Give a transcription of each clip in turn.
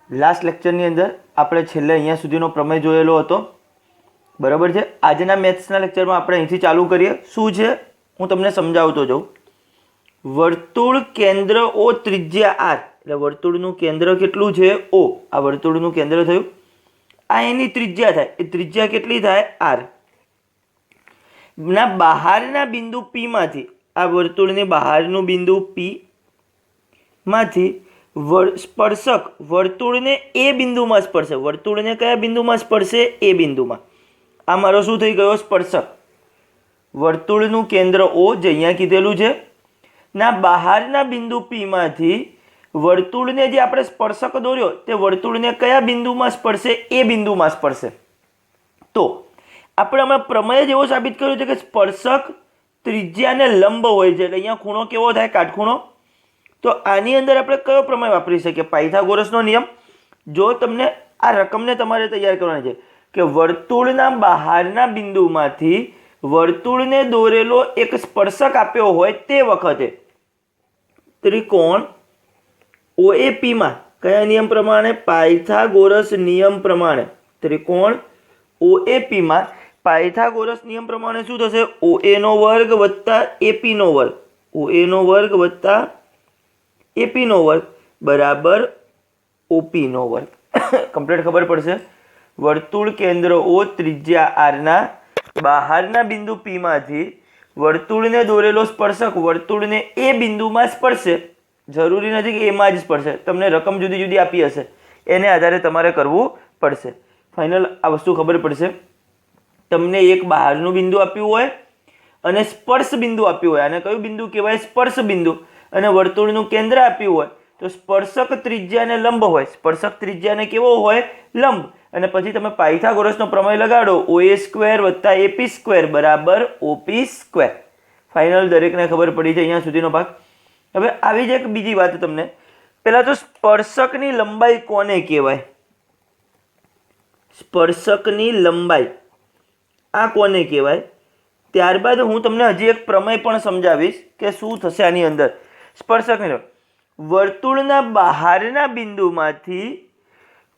Last લેક્ચરની અંદર આપણે છેલ્લે અહીંયા સુધીનો પ્રમેય જોયેલો હતો, બરાબર છે. આજના મેથ્સના લેક્ચરમાં આપણે અહીંથી ચાલુ કરીએ. શું છે હું તમને સમજાવતો જાઉં. વર્તુળ કેન્દ્ર ઓ ત્રિજ્યા આર, એટલે વર્તુળનું કેન્દ્ર કેટલું છે? ઓ. આ વર્તુળનું કેન્દ્ર થયું, આ એની ત્રિજ્યા થાય. એ ત્રિજ્યા કેટલી થાય? આર. ના બહારના બિંદુ પી માંથી, આ વર્તુળની બહારનું બિંદુ પી માંથી સ્પર્શક વર્તુળને એ બિંદુમાં સ્પર્શે. વર્તુળને કયા બિંદુમાં સ્પર્શે? એ બિંદુમાં. આ મારો શું થઈ ગયો? સ્પર્શક. વર્તુળનું કેન્દ્ર ઓ જે અહીંયા કીધેલું છે, ના બહારના બિંદુ પી માંથી વર્તુળને જે આપણે સ્પર્શક દોર્યો તે વર્તુળને કયા બિંદુમાં સ્પર્શે? એ બિંદુમાં સ્પર્શે. તો આપણે હમણાં પ્રમેય જેવો સાબિત કર્યું છે કે સ્પર્શક ત્રિજ્યાને લંબ હોય છે, એટલે અહીંયા ખૂણો કેવો થાય? કાટખૂણો. તો આની અંદર આપણે કયો પ્રમેય વાપરી શકીએ? પાયથાગોરસનો નિયમ. જો તમને આ રકમને તમારે તૈયાર કરવાની છે કે વર્તુળના બહારના બિંદુમાંથી વર્તુળને દોરેલો એક સ્પર્શક આપ્યો હોય તે વખતે ત્રિકોણ OAP માં કયા નિયમ પ્રમાણે? પાયથાગોરસ નિયમ પ્રમાણે. ત્રિકોણ OAP માં પાયથાગોરસ નિયમ પ્રમાણે શું થશે? OA નો વર્ગ વત્તા AP નો વર્ગ, OA નો વર્ગ વત્તા AP નો વર્ગ બરાબર OP નો વર્ગ. કમ્પ્લીટ ખબર પડશે. વર્તુળ કેન્દ્ર O ત્રિજ્યા R ના બહારના બિંદુ P માંથી વર્તુળને દોરેલો સ્પર્શક વર્તુળને એ બિંદુમાં સ્પર્શે. જરૂરી નથી કે એમાં જ સ્પર્શે, તમને રકમ જુદી જુદી આપી હશે, એને આધારે તમારે કરવું પડશે. ફાઇનલ આ વસ્તુ ખબર પડશે. તમને એક બહારનું બિંદુ આપ્યું હોય અને સ્પર્શ બિંદુ આપ્યું હોય, અને કયું બિંદુ કહેવાય? સ્પર્શ બિંદુ. અને વર્તુળનું કેન્દ્ર આપ્યું હોય તો સ્પર્શક ત્રિજ્યાને લંબ હોય. સ્પર્શક ત્રિજ્યાને કેવો હોય? લંબ. અને પછી તમે પાયથાગોરસનો પ્રમેય લગાડો, OA સ્ક્વેર વત્તા AP સ્ક્વેર બરાબર OP સ્ક્વેર. ફાઇનલ દરેકને ખબર પડી છે અહીંયા સુધીનો ભાગ. હવે આવી જ એક બીજી વાત તમને. પહેલા તો સ્પર્શકની લંબાઈ કોને કહેવાય? સ્પર્શકની લંબાઈ આ કોને કહેવાય? ત્યારબાદ હું તમને હજી એક પ્રમેય પણ સમજાવીશ કે શું થશે આની અંદર. સ્પર્શકની વર્તુળના બહારના બિંદુમાંથી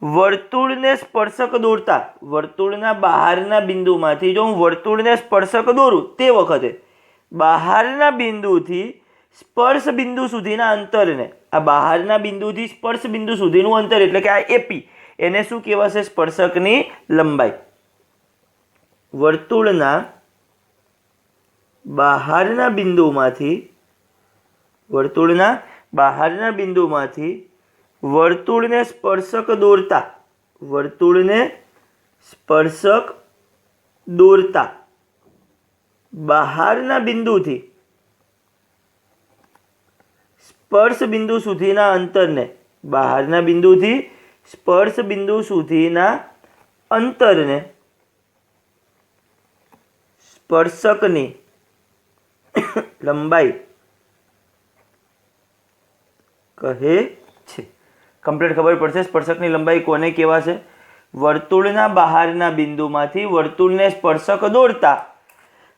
વર્તુળને સ્પર્શક દોરતા, વર્તુળના બહારના બિંદુમાંથી જો હું વર્તુળને સ્પર્શક દોરું તે વખતે બહારના બિંદુથી સ્પર્શ બિંદુ સુધીના અંતરને, આ બહારના બિંદુથી સ્પર્શ બિંદુ સુધીનું અંતર એટલે કે આ AP, એને શું કહેવાશે? સ્પર્શકની લંબાઈ. વર્તુળના બહારના બિંદુમાંથી વર્તુળને સ્પર્શક દોરતા, વર્તુળને સ્પર્શક દોરતા બહારના બિંદુથી સ્પર્શ બિંદુ સુધીના અંતરને, બહારના બિંદુથી સ્પર્શ બિંદુ સુધીના અંતરને સ્પર્શકની લંબાઈ કહે છે. કમ્પ્લીટ ખબર પડશે સ્પર્શકની લંબાઈ કોને કહેવાશે? વર્તુળના બહારના બિંદુમાંથી વર્તુળને સ્પર્શક દોરતા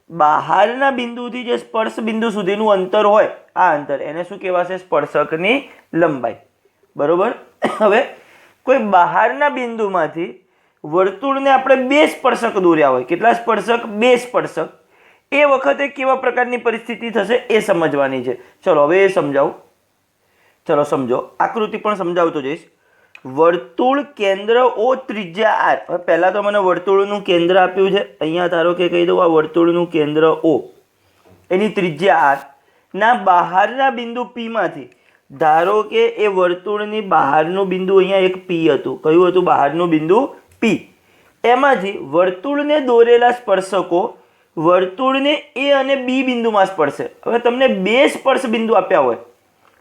બહારના બિંદુથી જે સ્પર્શ બિંદુ સુધીનું અંતર હોય, આ અંતર એને શું કહેવાશે? સ્પર્શકની લંબાઈ. બરોબર. હવે કોઈ બહારના બિંદુમાંથી વર્તુળને આપણે બે સ્પર્શક દોર્યા હોય. કેટલા સ્પર્શક? બે સ્પર્શક. એ વખતે કેવા પ્રકારની પરિસ્થિતિ થશે એ સમજવાની છે. ચલો હવે એ સમજાવું. ચલો સમજો, આકૃતિ પણ સમજાવતો જઈશ. વર્તુળ કેન્દ્ર O ત્રિજ્યા R. હવે પહેલા તો મને વર્તુળનું કેન્દ્ર આપ્યું છે, અહીંયા ધારો કે કહી દઉં આ વર્તુળનું કેન્દ્ર O, એની ત્રિજ્યા R ના બહારના બિંદુ P માંથી, ધારો કે એ વર્તુળની બહારનું બિંદુ અહીંયા એક P હતું. કયું હતું? બહારનું બિંદુ P. એમાંથી વર્તુળને દોરેલા સ્પર્શકો વર્તુળને A અને B બિંદુમાં સ્પર્શે. હવે તમને બે સ્પર્શ બિંદુ આપ્યા હોય,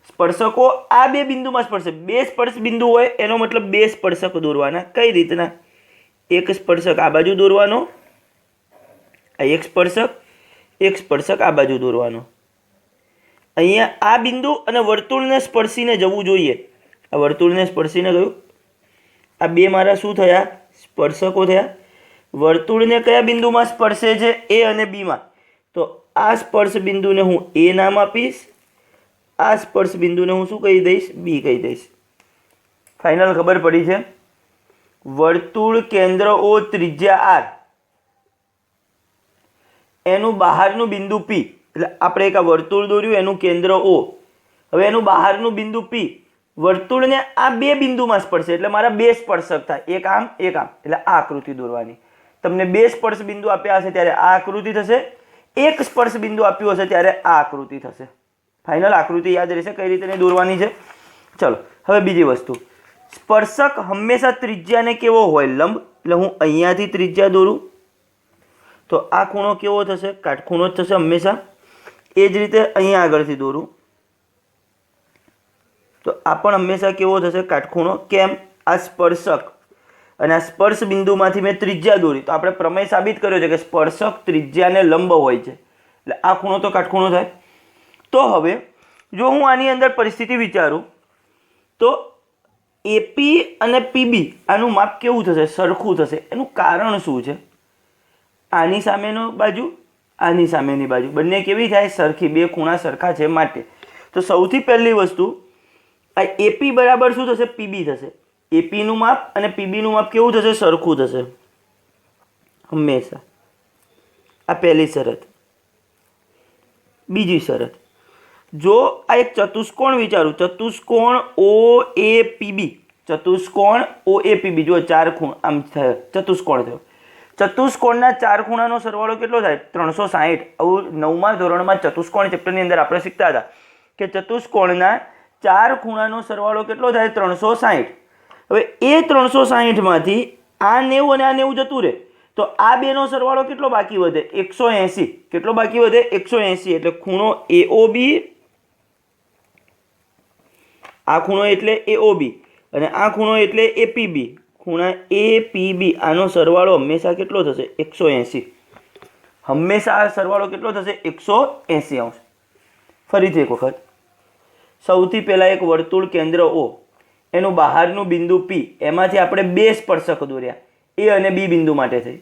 સ્પર્શકો આ બે બિંદુમાં સ્પર્શે. બે સ્પર્શ બિંદુ હોય એનો મતલબ બે સ્પર્શક દોરવાના. કઈ રીતના? એક સ્પર્શક આ બાજુ દોરવાનો, એક સ્પર્શક આ બાજુ દોરવાનો. અહીંયા આ બિંદુ અને વર્તુળને સ્પર્શીને જવું જોઈએ. આ વર્તુળને સ્પર્શીને ગયું. આ બે મારા શું થયા? સ્પર્શકો થયા. વર્તુળને કયા બિંદુમાં સ્પર્શે છે? A અને B માં. તો આ સ્પર્શ બિંદુને હું A નામ આપીશ, આ સ્પર્શ બિંદુને હું શું કહી દઈશ? B કહી દઈશ. ફાઇનલ ખબર પડી છે? વર્તુળ કેન્દ્ર O ત્રિજ્યા R એનું બહારનું બિંદુ P, એટલે આપણે એક આ વર્તુળ દોર્યું એનું કેન્દ્ર O, હવે એનું બહારનું બિંદુ P, વર્તુળને આ બે બિંદુમાં સ્પર્શે એટલે મારા બે સ્પર્શક થાય, એક આમ એક આમ, એટલે આ આકૃતિ દોરવાની. તમને બે સ્પર્શ બિંદુ આપ્યા હશે ત્યારે આ આકૃતિ થશે, એક સ્પર્શ બિંદુ આપ્યું હશે ત્યારે આ આકૃતિ થશે. ફાઇનલ આકૃતિ યાદ રહેશે કઈ રીતે દોરવાની છે. ચલો હવે બીજી વસ્તુ, સ્પર્શક હંમેશા ત્રિજ્યાને કેવો હોય? લંબ. એટલે હું અહીંયાથી ત્રિજ્યા દોરું તો આ ખૂણો કેવો થશે? કાટખૂણો જ થશે હંમેશા. એ જ રીતે અહીંયા આગળથી દોરું તો આ પણ હંમેશા કેવો થશે? કાટખૂણો. કેમ? આ સ્પર્શક અને આ સ્પર્શ બિંદુમાંથી મેં ત્રિજ્યા દોરી તો આપણે પ્રમેય સાબિત કર્યો છે કે સ્પર્શક ત્રિજ્યાને લંબ હોય છે, એટલે આ ખૂણો તો કાટખૂણો થાય. તો હવે જો હું આની અંદર પરિસ્થિતિ વિચારું તો એપી અને પીબી આનું માપ કેવું થશે? સરખું થશે. એનું કારણ શું છે? આની સામેનો બાજુ, આની સામેની બાજુ બંને કેવી થાય? સરખી. બે ખૂણા સરખા છે માટે. તો સૌથી પહેલી વસ્તુ, આ એપી બરાબર શું થશે? પીબી થશે. એપીનું માપ અને પીબીનું માપ કેવું થશે? સરખું થશે હંમેશા. આ પહેલી શરત. બીજી શરત, જો આ એક ચતુષ્કોણ વિચારું, ચતુષ્કોણ OAPB, ચતુષ્કોણ OAPB, જો ચાર ખૂણ આમ થયો ચતુષ્કોણ થયો, ચતુષ્કોણના ચાર ખૂણાનો સરવાળો કેટલો થાય? 360. આવું 9મા ધોરણમાં ચતુષ્કોણ ચેપ્ટરની અંદર આપણે શીખતા હતા કે ચતુષ્કોણના ચાર ખૂણાનો સરવાળો કેટલો થાય? 360. હવે એ 360માંથી આ 90 અને આ 90 જતું રહે તો આ બેનો સરવાળો કેટલો બાકી વધે? 180. કેટલો બાકી વધે? 180. એટલે ખૂણો AOB, આ ખૂણો એટલે AOB અને આ ખૂણો એટલે APB, ખૂણા APB આનો સરવાળો હંમેશા કેટલો થશે? 180. હંમેશા આ સરવાળો કેટલો થશે? 180 અંશ. ફરીથી એક વખત, સૌથી પહેલા એક વર્તુળ કેન્દ્ર O એનું બહારનું બિંદુ P, એમાંથી આપણે બે સ્પર્શક દોર્યા, A અને B બિંદુ માટે થઈ.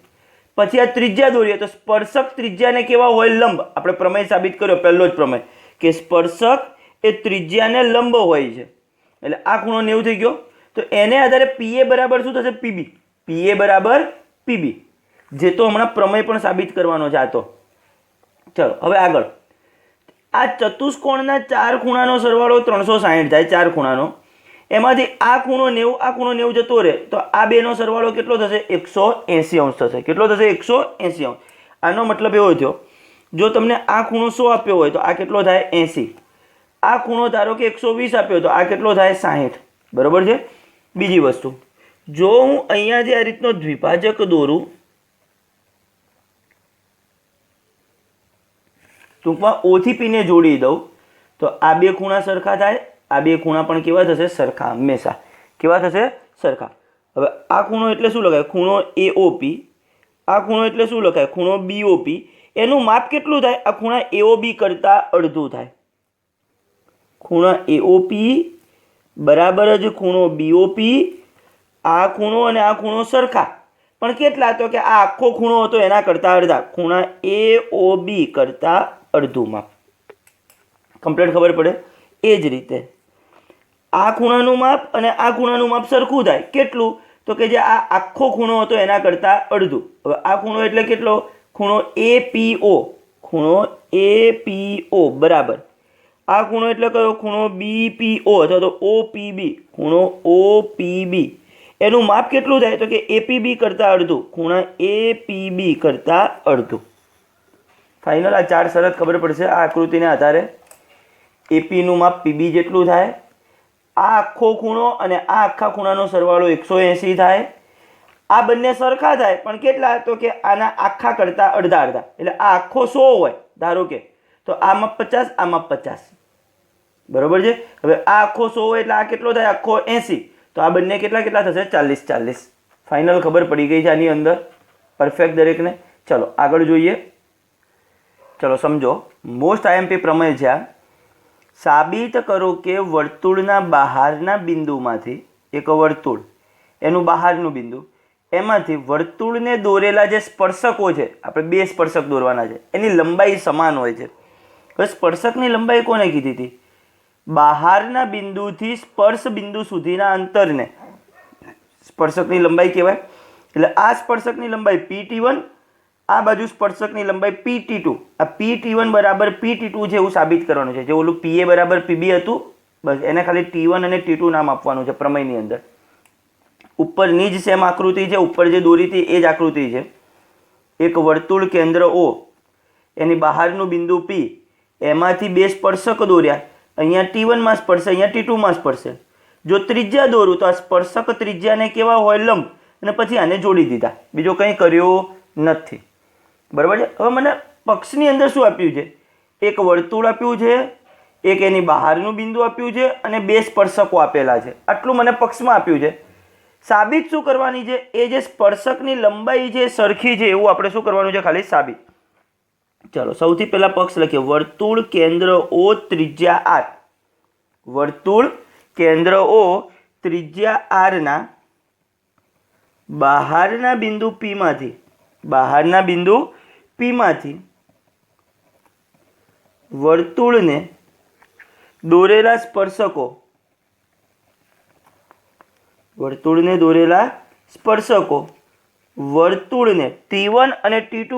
પછી આ ત્રિજ્યા દોરીએ તો સ્પર્શક ત્રિજ્યાને કેવા હોય? લંબ. આપણે પ્રમેય સાબિત કર્યો, પહેલો જ પ્રમેય કે સ્પર્શક એ ત્રિજ્યાને લંબ હોય છે. એટલે આ ખૂણો 90 થઈ ગયો. તો એને આધારે PA બરાબર શું થશે? PB. PA બરાબર PB, જે તો હમણાં પ્રમેય પણ સાબિત કરવાનો છે આ તો. ચલો હવે આગળ, આ ચતુષ્કોણના ચાર ખૂણાનો સરવાળો 360 થાય, ચાર ખૂણાનો. એમાંથી આ ખૂણો 90, આ ખૂણો 90 જતો રહે તો આ બેનો સરવાળો કેટલો થશે? 180 અંશ થશે. કેટલો થશે? 180 અંશ. આનો મતલબ એવો થયો, જો તમને આ ખૂણો 100 આપ્યો હોય તો આ કેટલો થાય? 80. આ ખૂણો ધારો કે 120 આપ્યો તો આ કેટલો થાય? 60. બરોબર છે. બીજી વસ્તુ, જો હું અહીંયાથી આ રીતનો દ્વિભાજક દોરું, ટૂંકમાં O થી P ને જોડી દઉં તો આ બે ખૂણા સરખા થાય, આ બે ખૂણા પણ કેવા થશે? સરખા. હંમેશા કેવા થશે? સરખા. હવે આ ખૂણો એટલે શું લખાય? ખૂણો AOP. આ ખૂણો એટલે શું લખાય? ખૂણો BOP. એનું માપ કેટલું થાય? આ ખૂણા AOB કરતાં અડધું થાય. ખૂણા AOP બરાબર જ ખૂણો BOP. આ ખૂણો અને આ ખૂણો સરખા પણ કેટલા? તો કે આ આખો ખૂણો હતો એના કરતાં અડધા. ખૂણા AOB કરતાં અડધું માપ. કમ્પ્લીટ ખબર પડે? એ જ રીતે આ ખૂણાનું માપ અને આ ખૂણાનું માપ સરખું થાય. કેટલું? તો કે જે આ આખો ખૂણો હતો એના કરતાં અડધું. હવે આ ખૂણો એટલે કેટલો? ખૂણો APO. ખૂણો APO બરાબર. આ ખૂણો એટલે કયો? ખૂણો BPO અથવા તો OPB. ખૂણો OPB એનું માપ કેટલું થાય? તો કે APB કરતાં અડધું. ખૂણા APB કરતાં અડધું. ફાઇનલ આ ચાર શરત ખબર પડશે આ આકૃતિને આધારે. એપીનું માપ પીબી જેટલું થાય, આ આખો ખૂણો અને આ આખા ખૂણાનો સરવાળો 180 થાય. આ બંને સરખા થાય પણ કેટલા? તો કે આના આખા કરતાં અડધા અડધા. એટલે આ આખો 100 હોય ધારો કે, તો આ માપ 50, આ માપ 50. બરોબર છે. હવે આ આખો 100 હોય એટલે આ કેટલો થાય? આખો 80. તો આ બંને કેટલા કેટલા થશે? 40 40. ફાઇનલ ખબર પડી ગઈ છે આની અંદર પરફેક્ટ દરેકને. ચલો આગળ જોઈએ. ચલો સમજો, મોસ્ટ આઈએમપી પ્રમેય છે આ. સાબિત કરો કે વર્તુળના બહારના બિંદુમાંથી, એક વર્તુળ એનું બહારનું બિંદુ, એમાંથી વર્તુળને દોરેલા જે સ્પર્શકો છે, આપણે બે સ્પર્શક દોરવાના છે, એની લંબાઈ સમાન હોય છે. હવે સ્પર્શકની લંબાઈ કોને કીધી હતી? બહારના બિંદુથી સ્પર્શ બિંદુ સુધીના અંતરને સ્પર્શકની લંબાઈ કહેવાય. એટલે આ સ્પર્શકની લંબાઈ PT1, આ બાજુ સ્પર્શકની લંબાઈ PT2. આ PT1 બરાબર PT2 છે એવું સાબિત કરવાનું છે. જે ઓલું PA બરાબર PB હતું, બસ એને ખાલી T1 અને T2 નામ આપવાનું છે પ્રમેયની અંદર. ઉપરની જ સેમ આકૃતિ છે, ઉપર જે દોરી હતી એ જ આકૃતિ છે. એક વર્તુળ કેન્દ્ર O, એની બહારનું બિંદુ P, એમાંથી બે સ્પર્શક દોર્યા. અહીંયા T1 માં સ્પર્શે, અહીંયા T2 માં સ્પર્શે. જો ત્રિજ્યા દોરું તો આ સ્પર્શક ત્રિજ્યાને કેવા હોય લંબ, અને પછી આને જોડી દીધા. બીજો કંઈ કર્યું નથી. બરાબર છે. હવે મને પક્ષની અંદર શું આપ્યું છે? એક વર્તુળ આપ્યું છે, એક એની બહારનું બિંદુ આપ્યું છે, અને બે સ્પર્શકો આપેલા છે. આટલું મને પક્ષમાં આપ્યું છે. સાબિત શું કરવાની છે? એ જે સ્પર્શકની લંબાઈ છે સરખી છે એવું આપણે શું કરવાનું છે? ખાલી સાબિત. ચાલો સૌથી પહેલા પક્ષ લખીએ. વર્તુળ કેન્દ્ર O, ત્રિજ્યા R. વર્તુળ કેન્દ્ર O, ત્રિજ્યા R ના બહારના બિંદુ P માંથી વર્તુળને દોરેલા સ્પર્શકો વર્તુળને T1 અને T2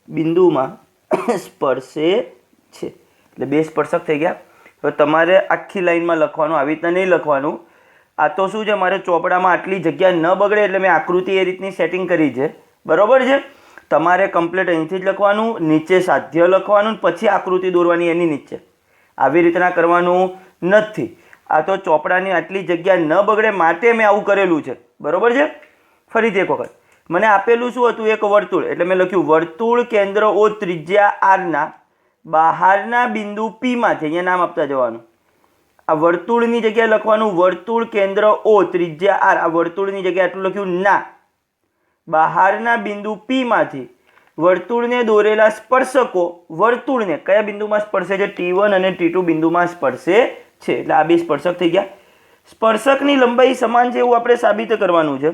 બિંદુમાં સ્પર્શે છે. એટલે બે સ્પર્શક થઈ ગયા. હવે તમારે આખી લાઈનમાં લખવાનું, આવી રીતના નહીં લખવાનું. આ તો શું છે, મારે ચોપડામાં આટલી જગ્યા ન બગડે એટલે મેં આકૃતિ એ રીતની સેટિંગ કરી છે. બરોબર છે. તમારે કમ્પ્લીટ અહીંથી જ લખવાનું, નીચે સાધ્ય લખવાનું, પછી આકૃતિ દોરવાની એની નીચે. આવી રીતના કરવાનું નથી. આ તો ચોપડાની આટલી જગ્યા ન બગડે માટે મેં આવું કરેલું છે. બરોબર છે. ફરીથી એક વખત મને આપેલું શું હતું? એક વર્તુળ. એટલે મેં લખ્યું વર્તુળ કેન્દ્ર O, ત્રિજ્યા R ના બહારના બિંદુ P માંથી, અહીંયા નામ આપતા જવાનું. આ વર્તુળની જગ્યાએ લખવાનું વર્તુળ કેન્દ્ર O, ત્રિજ્યા R. આ વર્તુળની જગ્યાએ આટલું લખ્યું ના. બહારના બિંદુ P માંથી વર્તુળને દોરેલા સ્પર્શકો વર્તુળને કયા બિંદુમાં સ્પર્શે છે? T1 અને T2 બિંદુમાં સ્પર્શે છે. એટલે આ બે સ્પર્શક થઈ ગયા. સ્પર્શકની લંબાઈ સમાન છે એવું આપણે સાબિત કરવાનું છે.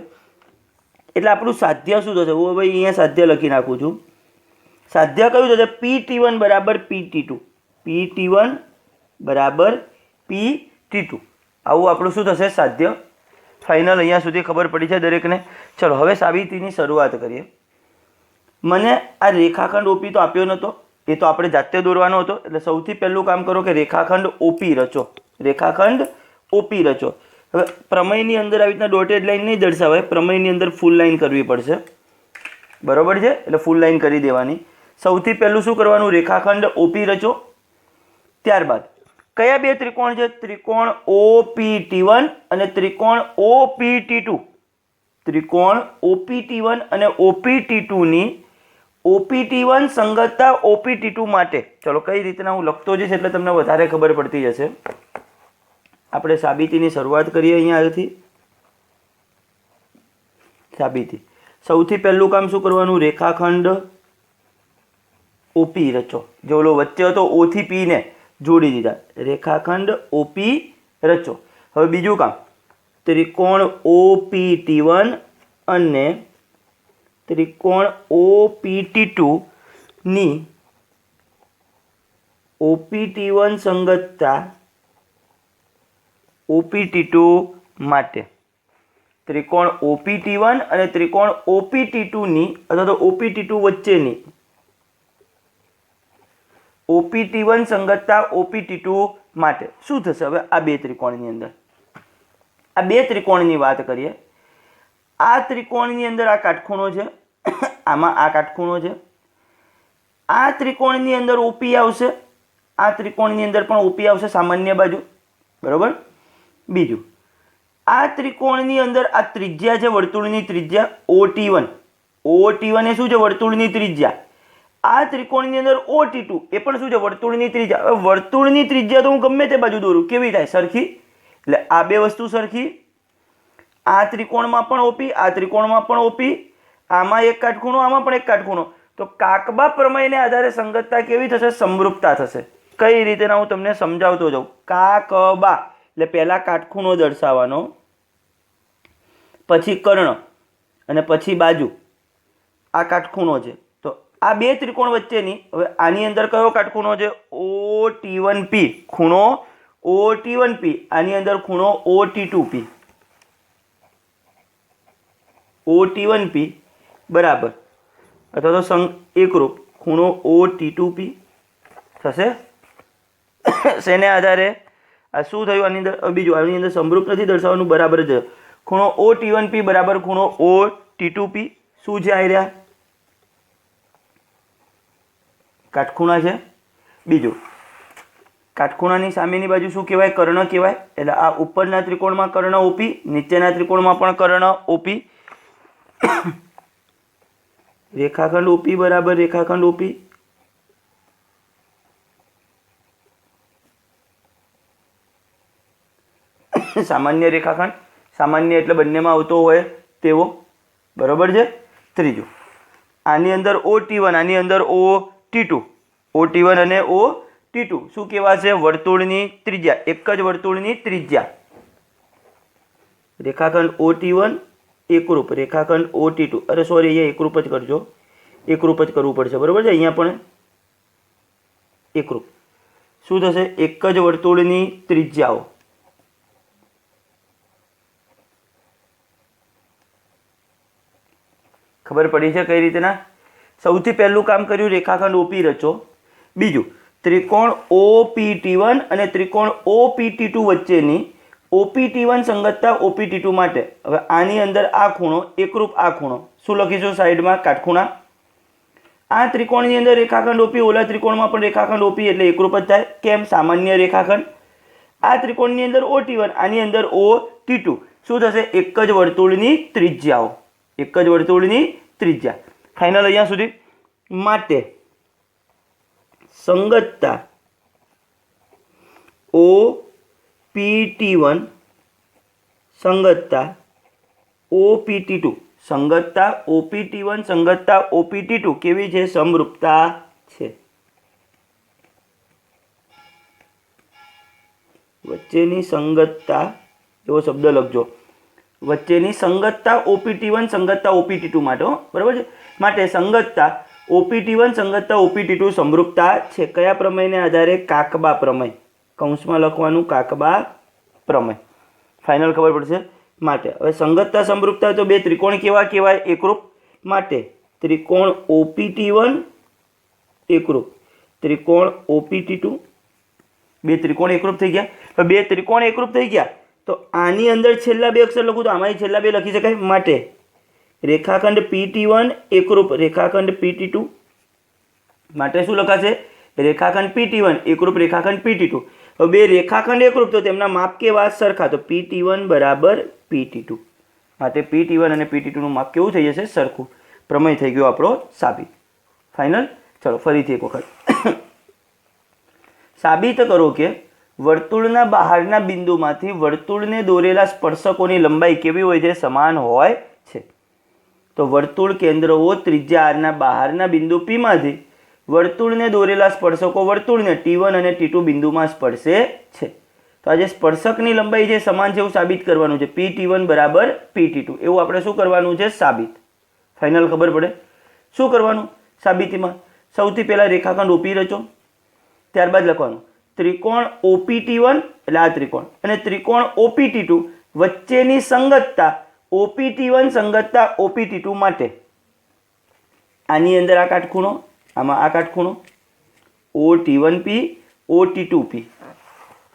એટલે આપણું સાધ્ય શું થશે? હું ભાઈ અહીંયા સાધ્ય લખી નાખું છું. સાધ્ય કયું થશે? PT1 બરાબર PT2. PT1 બરાબર PT2. આવું આપણું શું થશે? સાધ્ય. ફાઇનલ અહીંયા સુધી ખબર પડી છે દરેકને. ચલો હવે સાબિતીની શરૂઆત કરીએ. મને આ રેખાખંડ OP તો આપ્યો નહોતો, એ તો આપણે જાતે દોરવાનો હતો. એટલે સૌથી પહેલું કામ કરો કે રેખાખંડ OP રચો. રેખાખંડ OP રચો. હવે પ્રમેયની અંદર આવી રીતના ડોટેડ લાઈન નહીં દર્શાવાય, પ્રમેયની અંદર ફૂલ લાઈન કરવી પડશે. બરોબર છે. એટલે ફૂલ લાઈન કરી દેવાની. સૌથી પહેલું શું કરવાનું? રેખાખંડ OP રચો. ત્યારબાદ કયા બે ત્રિકોણ છે? ત્રિકોણ OPT1 અને ત્રિકોણ OPT2. ત્રિકોણ OPT1 અને OPT2 ની OPT1 સંગતતા OPT2 માટે. ચલો કઈ રીતના હું લખતો જઈશ એટલે તમને વધારે ખબર પડતી જશે. આપણે સાબિતીની શરૂઆત કરીએ. અહીંયા આગળથી સાબિતી. સૌથી પહેલું કામ શું કરવાનું? રેખાખંડ OP રચો. જે ઓલો વચ્ચે હતો O થી P ને જોડી દીધા. રેખાખંડ OP રચો. હવે બીજું કામ, ત્રિકોણ OPT1 અને ત્રિકોણ OPT2 ની OPT1 સંગતતા OPT2 માટે. ત્રિકોણ OPT1 અને ત્રિકોણ OPT2 ની અથવા તો OPT2 વચ્ચેની OPT1 સંગતતા OPT2 માટે શું થશે? હવે આ બે ત્રિકોણની અંદર, આ બે ત્રિકોણની વાત કરીએ. આ ત્રિકોણની અંદર આ કાટખૂણો છે, આમાં આ કાટખૂણો છે. આ ત્રિકોણની અંદર OP આવશે, આ ત્રિકોણની અંદર પણ OP આવશે સામાન્ય બાજુ. બરોબર. બીજું, આ ત્રિકોણની અંદર આ ત્રિજ્યા છે, વર્તુળની ત્રિજ્યા OT1. OT1 એ શું છે? વર્તુળની ત્રિજ્યા. આ ત્રિકોણની અંદર OT2 એ પણ શું છે? વર્તુળની ત્રિજ્યા. હવે વર્તુળની ત્રિજ્યા તો હું ગમે તે બાજુ દોરું, કેવી થાય? સરખી. એટલે આ બે વસ્તુ સરખી. આ ત્રિકોણમાં પણ OP, આ ત્રિકોણમાં પણ OP. આમાં એક કાટખૂણો, આમાં પણ એક કાટખૂણો. તો કાકબા પ્રમેયને આધારે સંગતતા કેવી થશે? સમરૂપતા થશે. કઈ રીતે હું તમને સમજાવતો જાઉં. કાકબા એટલે પહેલા કાટખૂણો દર્શાવવાનો, પછી કર્ણ અને પછી બાજુ. આ કાટખૂણો છે તો આ બે ત્રિકોણ વચ્ચેની હવે આની અંદર કયો કાટખૂણો છે OT1P ખૂણો OT1P આની અંદર ખૂણો OT2P OT1P બરાબર અથવા તો એકરૂપ ખૂણો OT2P થશે શેને આધારે આ શું થયું આની અંદર બીજું આની અંદર સમરૂપ નથી દર્શાવવાનું બરાબર જ ખૂણો OT1P બરાબર ખૂણો OT2P શું છે આ રહ્યા કાટખૂણા છે બીજું કાટખૂણાની સામેની બાજુ શું કહેવાય કર્ણ કહેવાય એટલે આ ઉપરના ત્રિકોણમાં કર્ણ OP નીચેના ત્રિકોણમાં પણ કર્ણ OP રેખાખંડ OP બરાબર રેખાખંડ OP સામાન્ય રેખાખંડ સામાન્ય એટલે બંનેમાં આવતો હોય તેવો બરાબર છે ત્રીજું આની અંદર OT1 આની અંદર OT2 OT1 અને OT2 શું કહેવાશે વર્તુળની ત્રિજ્યા એક જ વર્તુળની ત્રિજ્યા રેખાખંડ OT1 એકરૂપ રેખાખંડ OT2 અરે સોરી અહીંયા એકરૂપ જ કરજો એકરૂપ જ કરવું પડશે બરાબર છે અહીંયા પણ એકરૂપ શું થશે એક જ વર્તુળની ત્રિજ્યાઓ ખબર પડી છે કઈ રીતના સૌથી પહેલું કામ કર્યું રેખાખંડ OP રચો બીજું ત્રિકોણ OPT1 અને ત્રિકોણ OPT2 વચ્ચેની OPT1 સંગતતા OPT2 માટે હવે આની અંદર આ ખૂણો એકરૂપ આ ખૂણો શું લખીશું સાઈડમાં કાટખૂણા આ ત્રિકોણની અંદર રેખાખંડ OP ઓલા ત્રિકોણમાં પણ રેખાખંડ OP એટલે એકરૂપ જ થાય કેમ સામાન્ય રેખાખંડ આ ત્રિકોણની અંદર OT1 આની અંદર OT2 શું થશે એક જ વર્તુળની ત્રિજ્યાઓ એક જ વર્તુળની ત્રિજ્યા ફાઇનલ અહીંયા સુધી માટે સંગતતા OPT1 સંગતતા OPT2 સંગતતા OPT1 સંગતતા OPT2 કેવી છે સમરૂપતા છે વચ્ચેની સંગતતા એવો શબ્દ લખજો વચ્ચેની સંગતતા OPT1 સંગતતા OPT2 માટે બરાબર છે માટે સંગતતા OPT1 સંગતતા OPT2 સમરૂપતા છે કયા પ્રમેયને આધારે કાકબા પ્રમેય કૌંસમાં લખવાનું કાકબા પ્રમેય ફાઇનલ ખબર પડશે માટે હવે સંગતતા સમરૂપતા તો બે ત્રિકોણ કેવા કહેવાય એકરૂપ માટે ત્રિકોણ OPT1 એકરૂપ ત્રિકોણ OPT2 બે ત્રિકોણ એકરૂપ થઈ ગયા બે ત્રિકોણ એકરૂપ થઈ ગયા તો આની અંદર છેલ્લા બે અક્ષર લખું તો આમાં છેલ્લા બે લખી શકાય માટે રેખાખંડ PT1 એકરૂપ રેખાખંડ PT2 માટે શું લખાશે રેખાખંડ PT1 એકરૂપ રેખાખંડ PT2 હવે બે રેખાખંડ એકરૂપ તો તેમના માપ કેવા સરખા તો PT1 બરાબર PT2 માટે PT1 અને PT2 નું માપ કેવું થઈ જશે સરખું પ્રમેય થઈ ગયો આપણો સાબિત ફાઇનલ ચલો ફરીથી એક વખત સાબિત કરો કે વર્તુળના બહારના બિંદુમાંથી વર્તુળને દોરેલા સ્પર્શકોની લંબાઈ કેવી હોય છે સમાન હોય છે તો વર્તુળ કેન્દ્ર O ત્રિજ્યા R ના બહારના બિંદુ P માંથી વર્તુળને દોરેલા સ્પર્શકો વર્તુળને T1 અને T2 બિંદુમાં સ્પર્શે છે તો આ જે સ્પર્શકની લંબાઈ જે સમાન છે એવું સાબિત કરવાનું છે PT1 બરાબર PT2 એવું આપણે શું કરવાનું છે સાબિત ફાઇનલ ખબર પડે શું કરવાનું સાબિતીમાં સૌથી પહેલા રેખાખંડ OP રચો ત્યારબાદ લખવાનું ત્રિકોણ OPT1 એટલે આ ત્રિકોણ અને ત્રિકોણ OPT2 વચ્ચેની સંગતતા OPT1 સંગતતા OPT2 માટે આની અંદર આ કાટખૂણો આમાં આ કાટખૂણો OT1P OT2P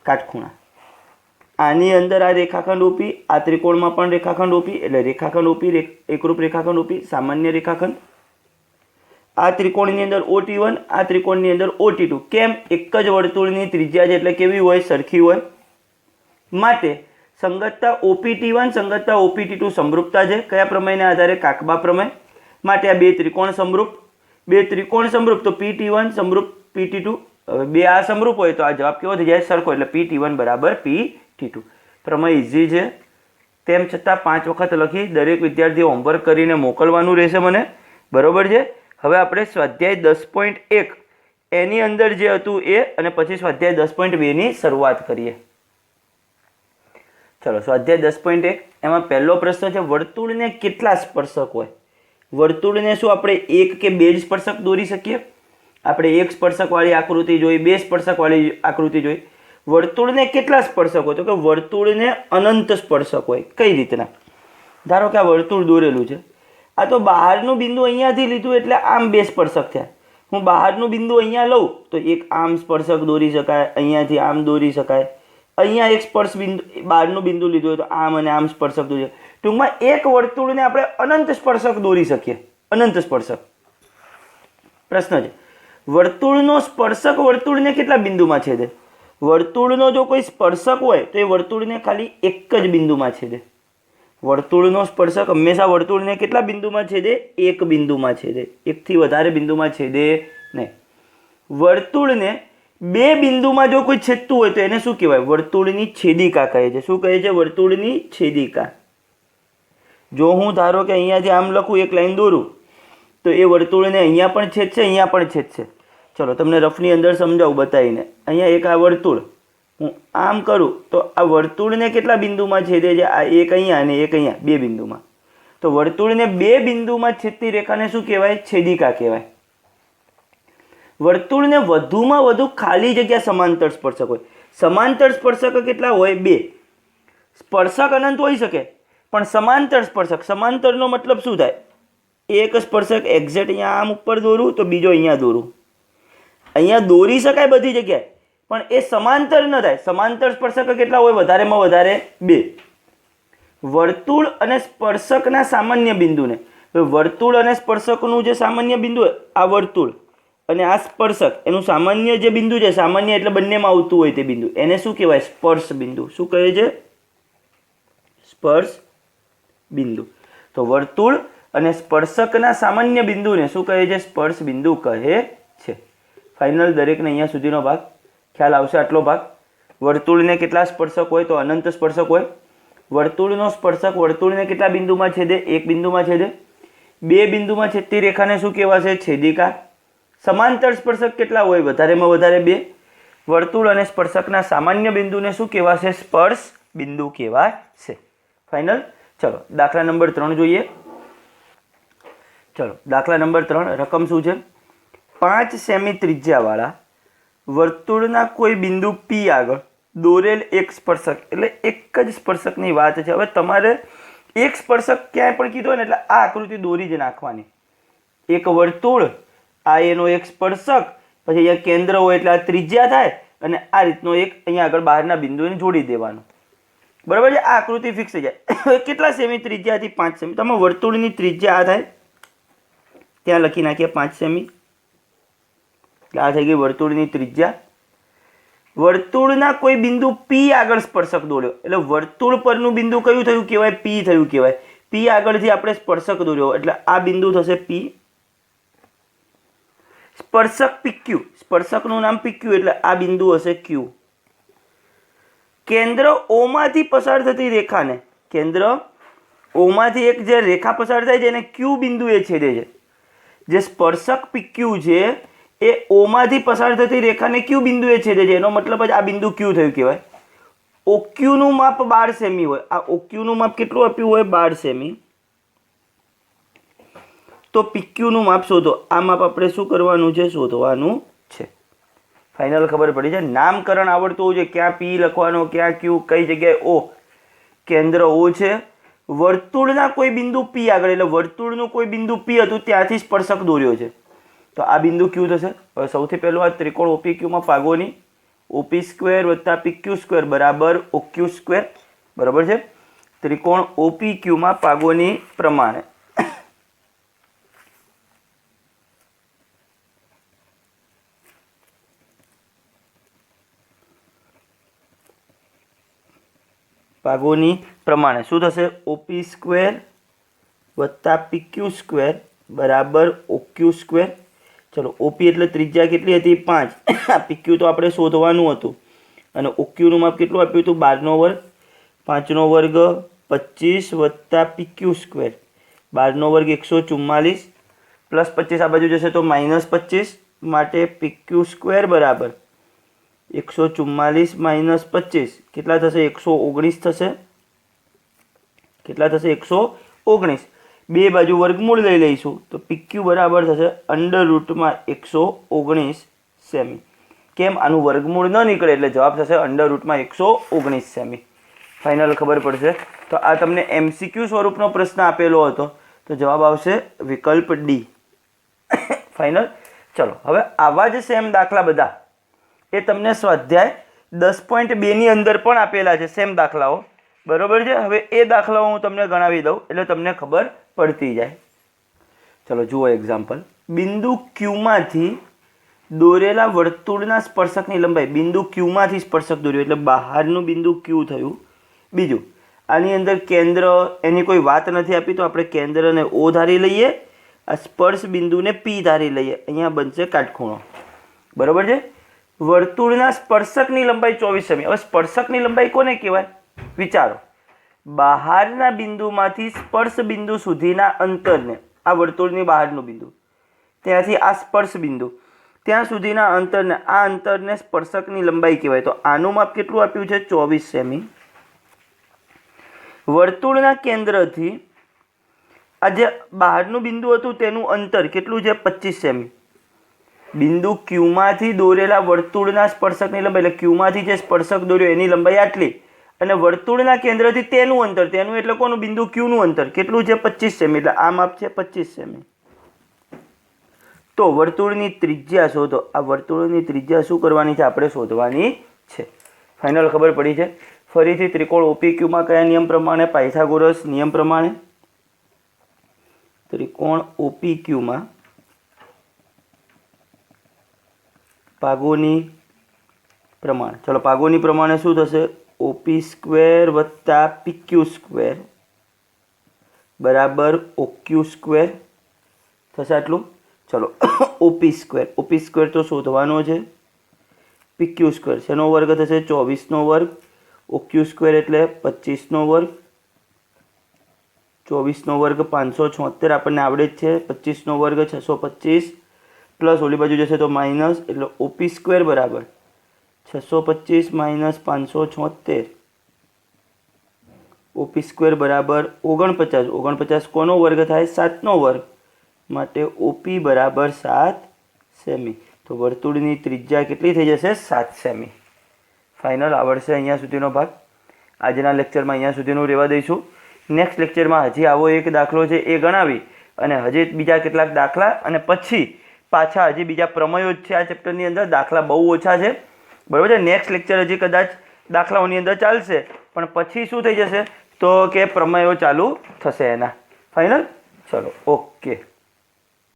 કાટખૂણા આની અંદર આ રેખાખંડ OP આ ત્રિકોણમાં પણ રેખાખંડ OP એટલે રેખાખંડ OP એકરૂપ રેખાખંડ OP સામાન્ય રેખાખંડ આ ત્રિકોણની અંદર OT1 આ ત્રિકોણની અંદર OT2 કેમ એક જ વર્તુળની ત્રિજ્યા છે એટલે કેવી હોય સરખી હોય માટે સંગતતા OPT1 સંગતતા OPT2 સમરૂપતા છે કયા પ્રમેયને આધારે કાકબા પ્રમેય માટે આ બે ત્રિકોણ સમરૂપ તો PT1 સમરૂપ PT2 હવે બે આ સમરૂપ હોય તો આ જવાબ કેવો થઈ જાય સરખો એટલે PT1 બરાબર PT2 પ્રમેય ઇઝી છે તેમ છતાં 5 વખત લખી દરેક વિદ્યાર્થીએ હોમવર્ક કરીને મોકલવાનું રહેશે મને બરોબર છે હવે આપણે સ્વાધ્યાય 10.1 એની અંદર જે હતું એ અને પછી સ્વાધ્યાય 10.2 ની શરૂઆત કરીએ ચલો સ્વાધ્યાય 10.1 એમાં પહેલો પ્રશ્ન છે વર્તુળને કેટલા સ્પર્શક હોય વર્તુળને શું આપણે એક કે બે જ સ્પર્શક દોરી શકીએ? આપણે એક સ્પર્શકવાળી આકૃતિ જોઈ, બે સ્પર્શકવાળી આકૃતિ જોઈ. વર્તુળને કેટલા સ્પર્શક હોય? તો કે વર્તુળને અનંત સ્પર્શક હોય. કઈ રીતના? ધારો કે આ વર્તુળ દોરેલું છે, આ તો બહારનું બિંદુ અહીંયાથી લીધું એટલે આમ બે સ્પર્શક થયા. હું બહારનું બિંદુ અહીંયા લઉં તો એક આમ સ્પર્શક દોરી શકાય, અહીંયાથી આમ દોરી શકાય. અહીંયા એક સ્પર્શ બિંદુ, બહારનું બિંદુ લીધું હોય તો આમ અને આમ સ્પર્શક દોરી શકાય. ટૂંકમાં એક વર્તુળને આપણે અનંત સ્પર્શક દોરી શકીએ. અનંત સ્પર્શક. પ્રશ્ન છે, વર્તુળનો સ્પર્શક વર્તુળને કેટલા બિંદુમાં છેદે? વર્તુળનો જો કોઈ સ્પર્શક હોય તો એ વર્તુળને ખાલી એક જ બિંદુમાં છેદે. વર્તુળનો સ્પર્શક હંમેશા વર્તુળને કેટલા બિંદુમાં છેદે? એક બિંદુમાં છેદે. એકથી વધારે બિંદુમાં છેદે નહીં. વર્તુળને બે બિંદુમાં જો કોઈ છેદતું હોય તો એને શું કહેવાય? વર્તુળની છેદિકા કહે છે. શું કહે છે? વર્તુળની છેદિકા. જો હું ધારો કે અહીંયાથી આમ લખું, એક લાઈન દોરું, તો એ વર્તુળને અહીંયા પણ છેદશે, અહીંયા પણ છેદશે. ચલો તમને રફની અંદર સમજાવું બતાવીને. અહીંયા એક આ વર્તુળ, હું આમ કરું તો આ વર્તુળને કેટલા બિંદુમાં છેદે છે? આ એક અહીંયા અને એક અહીંયા, બે બિંદુમાં. તો વર્તુળને બે બિંદુમાં છેદતી રેખાને શું કહેવાય? છેદિકા કહેવાય. વર્તુળને વધુમાં વધુ ખાલી જગ્યા સમાંતર સ્પર્શક હોય. સમાંતર સ્પર્શક કેટલા હોય? બે. સ્પર્શક અનંત હોઈ શકે, પણ સમાંતર સ્પર્શક, સમાંતરનો મતલબ શું થાય? એક સ્પર્શક એક્ઝેક્ટ અહીંયા આમ ઉપર દોરું તો બીજો અહીંયા દોરું. અહીંયા દોરી શકાય બધી જગ્યાએ, પણ એ સમાંતર ન થાય. સમાંતર સ્પર્શક કેટલા હોય? વધારેમાં વધારે બે. વર્તુળ અને સ્પર્શકના સામાન્ય બિંદુને, વર્તુળ અને સ્પર્શકનું જે સામાન્ય બિંદુ હોય, આ વર્તુળ અને આ સ્પર્શક, એનું સામાન્ય જે બિંદુ છે, સામાન્ય એટલે બંનેમાં આવતું હોય તે બિંદુ, એને શું કહેવાય? સ્પર્શ બિંદુ. શું કહે છે? સ્પર્શ બિંદુ. તો વર્તુળ અને સ્પર્શકના સામાન્ય બિંદુને શું કહે છે? સ્પર્શ બિંદુ કહે છે. ફાઇનલ દરેકને અહીંયા સુધીનો ભાગ ખ્યાલ આવશે. આટલો ભાગ. વર્તુળને કેટલા સ્પર્શક હોય? તો અનંત સ્પર્શક હોય. વર્તુળનો સ્પર્શક વર્તુળને કેટલા બિંદુમાં છેદે? એક બિંદુમાં છેદે. બે બિંદુમાં છેદતી રેખાને શું કહેવાશે? છેદિકા. સમાંતર સ્પર્શક કેટલા હોય? વધારેમાં વધારે બે. વર્તુળ અને સ્પર્શકના સામાન્ય બિંદુને શું કહેવાશે? સ્પર્શ બિંદુ કહેવાશે. ફાઇનલ. ચલો દાખલા નંબર 3 જોઈએ. ચલો દાખલા નંબર 3. રકમ શું છે? 5 સેમી ત્રિજ્યાવાળા વર્તુળના કોઈ બિંદુ પી આગળ દોરેલ એક સ્પર્શક, એટલે એક જ સ્પર્શકની વાત છે. હવે તમારે એક સ્પર્શક ક્યાંય પણ કીધો ને એટલે આ આકૃતિ દોરી જ નાખવાની. એક વર્તુળ, આ એનો એક સ્પર્શક, પછી અહીંયા કેન્દ્ર હોય એટલે આ ત્રિજ્યા થાય, અને આ રીતનો એક અહીંયા આગળ બહારના બિંદુને જોડી દેવાનું. બરાબર છે? આ આકૃતિ ફિક્સ થઈ જાય. કેટલા સેમી ત્રિજ્યાથી? 5 સેમી. તમે વર્તુળની ત્રિજ્યા આ થાય, ત્યાં લખી નાખીએ 5 સેમી. આ થઈ ગઈ વર્તુળની ત્રિજ્યા. વર્તુળના કોઈ બિંદુ પી આગળ સ્પર્શક દોર્યો, એટલે વર્તુળ પરનું બિંદુ કયું થયું કહેવાય? પી થયું કહેવાય. પી આગળથી આપણે સ્પર્શક દોર્યો એટલે આ બિંદુ થશે પી. સ્પર્શક પીક્યુ, સ્પર્શકનું નામ પીક્યુ એટલે આ બિંદુ હશે ક્યુ. કેન્દ્ર ઓમાંથી પસાર થતી રેખાને, કેન્દ્ર ઓમાંથી એક જે રેખા પસાર થાય છે એને ક્યુ બિંદુએ છેદે છે. જે સ્પર્શક પીક્યુ છે એ ઓમાંથી પસાર થતી રેખાને ક્યુ બિંદુએ છેદે છે. એનો મતલબ જ આ બિંદુ ક્યુ થયું કહેવાય. ઓક્યુનું માપ 12 સેમી હોય. આ ઓક્યુનું માપ કેટલું આપ્યું હોય? 12 સેમી. તો પીક્યુનું માપ શોધો. આ માપ આપણે શું કરવાનું છે? શોધવાનું છે. ફાઇનલ ખબર પડી છે. નામકરણ આવડતું હોય છે, ક્યાં પી લખવાનો, ક્યાં ક્યુ, કઈ જગ્યાએ ઓ. કેન્દ્ર ઓ છે. વર્તુળના કોઈ બિંદુ પી આગળ, એટલે વર્તુળનું કોઈ બિંદુ પી હતું ત્યાંથી સ્પર્શક દોર્યો છે, તો આ બિંદુ ક્યુ થશે. હવે સૌથી પહેલું આ ત્રિકોણ ઓપીક્યુમાં પાગોની ઓપી સ્ક્વેર વત્તા પીક્યુ સ્ક્વેર બરાબર ઓક્યુ સ્ક્વેર. બરાબર છે? ત્રિકોણ ઓપીક્યુમાં પાગોની પ્રમાણે શું થશે? ઓપી સ્ક્વેર વત્તા પીક્યુ સ્ક્વેર બરાબર ઓક્યુ સ્ક્વેર. ચલો ઓપી એટલે ત્રિજ્યા કેટલી હતી? 5. પીક્યુ તો આપણે શોધવાનું હતું, અને ઓક્યુનું માપ કેટલું આપ્યું હતું? 12નો વર્ગ. 5નો વર્ગ 25 વત્તા પીક્યુ સ્ક્વેર, 12નો વર્ગ 144 પ્લસ 25 આ બાજુ જશે તો -25, માટે પીક્યુ સ્ક્વેર બરાબર 144 માઇનસ 25 કેટલા થશે? 119 થશે. કેટલા થશે? 119. બે બાજુ વર્ગમૂળ લઈ લઈશું તો PQ બરાબર થશે √119 સેમી. કેમ? આનું વર્ગમૂળ ન નીકળે એટલે જવાબ થશે √119 સેમી. ફાઇનલ ખબર પડશે. તો આ તમને MCQ સ્વરૂપનો પ્રશ્ન આપેલો હતો તો જવાબ આવશે વિકલ્પ ડી. ફાઇનલ. ચલો હવે આવા જ સેમ દાખલા બધા એ તમને સ્વાધ્યાય 10.2 ની અંદર પણ આપેલા છે, સેમ દાખલાઓ. બરોબર છે. હવે એ દાખલાઓ હું તમને ગણાવી દઉં એટલે તમને ખબર પડતી જાય. ચલો જુઓ એક્ઝામ્પલ. બિંદુ Q માંથી દોરેલા વર્તુળના સ્પર્શકની લંબાઈ. બિંદુ Q માંથી સ્પર્શક દોર્યું એટલે બહારનું બિંદુ Q થયું. બીજું, આની અંદર કેન્દ્ર એની કોઈ વાત નથી આપી તો આપણે કેન્દ્રને O ધારી લઈએ, આ સ્પર્શ બિંદુને P ધારી લઈએ. અહીંયા બનશે કાટખૂણો. બરોબર છે. વર્તુળના સ્પર્શકની લંબાઈ 24 સેમી. હવે સ્પર્શકની લંબાઈ કોને કહેવાય? વિચારો. બહારના બિંદુમાંથી સ્પર્શ બિંદુ સુધીના અંતરને, આ વર્તુળની બહારનું બિંદુ, ત્યાંથી આ સ્પર્શ બિંદુ ત્યાં સુધીના અંતરને, આ અંતરને સ્પર્શકની લંબાઈ કહેવાય. તો આનું માપ કેટલું આપ્યું છે? 24 સેમી. વર્તુળના કેન્દ્રથી આ જે બહારનું બિંદુ હતું તેનું અંતર કેટલું છે? 25 સેમી. બિંદુ Q માંથી દોરેલા વર્તુળના સ્પર્શકની લંબાઈ એટલે Q માંથી જે સ્પર્શક દોર્યો એની લંબાઈ આટલી, અને વર્તુળના કેન્દ્રથી તેનું અંતર, તેનું એટલે કોનું? બિંદુ Q નું અંતર કેટલું છે? 25 સેમી. એટલે આ માપ છે 25 સેમી. તો વર્તુળની ત્રિજ્યા શોધો. આ વર્તુળની ત્રિજ્યા શું કરવાની છે? આપણે શોધવાની છે. ફાઇનલ ખબર પડી છે. ફરીથી ત્રિકોણ OPQ માં કયા નિયમ પ્રમાણે? પાયથાગોરસ નિયમ પ્રમાણે. ત્રિકોણ OPQ માં પાગોની પ્રમાણ. ચલો પાગોની પ્રમાણે શું થશે? OP² વત્તા PQ² બરાબર OQ² થશે. આટલું. ચલો OP². OP² તો શોધવાનો છે. PQ² શેનો વર્ગ થશે? 24 નો વર્ગ. OQ² એટલે 25 નો વર્ગ. 24 નો વર્ગ 576 આપણને આવડે જ છે. 25 નો વર્ગ 625 પ્લસ ઓલી બાજુ જશે તો માઇનસ, એટલે OP² બરાબર 625 માઇનસ 576. OP² બરાબર 49. 49 કોનો વર્ગ થાય? 7 નો વર્ગ. માટે OP બરાબર 7 સેમી. તો વર્તુળની ત્રિજ્યા કેટલી થઈ જશે? 7 સેમી. ફાઇનલ આવડશે અહીંયા સુધીનો ભાગ. આજના લેક્ચરમાં અહીંયા સુધીનું રહેવા દઈશું. નેક્સ્ટ લેક્ચરમાં હજી આવો એક દાખલો છે એ ગણાવી અને હજી બીજા કેટલાક દાખલા, અને પછી પાછા હજી બીજા પ્રમેયો જ છે આ ચેપ્ટરની અંદર. દાખલા બહુ ઓછા છે. બરાબર છે. નેક્સ્ટ લેક્ચર હજી કદાચ દાખલાઓની અંદર ચાલશે, પણ પછી શું થઈ જશે તો કે પ્રમેયો ચાલુ થશે એના. ફાઇનલ. ચલો ઓકે.